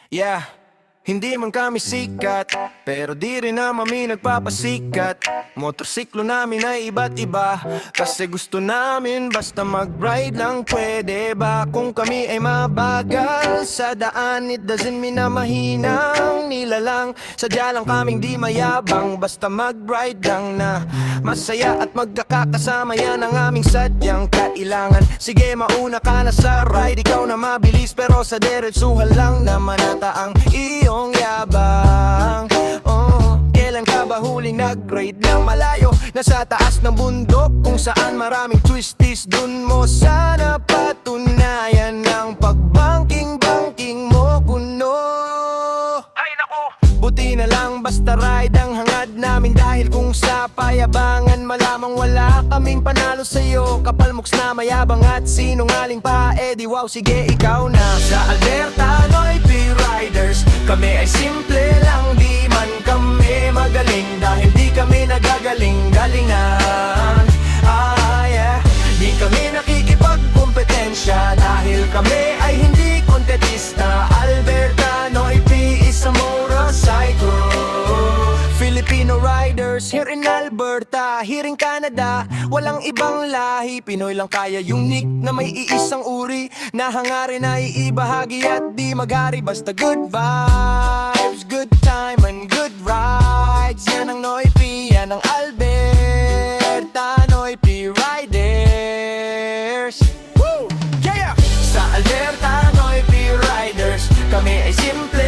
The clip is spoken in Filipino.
Yeah, hindi man kami sikat, pero di rin naman kami nagpapasikat. Motorsiklo namin ay iba't iba, kasi gusto namin basta mag-ride lang. Pwede ba kung kami ay mabagal sa daan? It doesn't mean na mahinang nilalang. Sadya lang kaming di mayabang, basta mag-ride lang na masaya at magkakasama. Yan ang aming sadyang kailangan. Sige, mauna ka na sa ride, ikaw na mabilis, pero sa diretsuhan lang naman ata ang iyong yabang. Kailan ka ba huling nag-ride ng malayo? Nasa taas ng bundok kung saan maraming twisties. Dun mo sana patunayan ng pagbangking-bangking mo kuno. Ay naku! Buti na lang basta ride ang hangad namin, dahil kung sa payabangan malamang wala kaming panalo sa'yo. Kapalmoks na mayabang at sinungaling pa, di wow, sige ikaw na. Sa Alberta, Noy P-Riders, kami ay simple lang, di man kami magaling, dahil di kami nagagaling-galingan. Yeah. Di kami nakikipagkompetensya, dahil kami ay hindi kontetista. Alberta, Noy P is a motorcycle. Filipino riders here in Alberta, here in Canada, walang ibang lahi. Pinoy lang kaya unique na may iisang uri, na hangarin ay ibahagi at di magari. Basta good vibes, good time and good rides. Yan ang Noy P, yan ang Alberta Noy P Riders. Woo! Yeah! Sa Alberta Noy P Riders, kami ay simple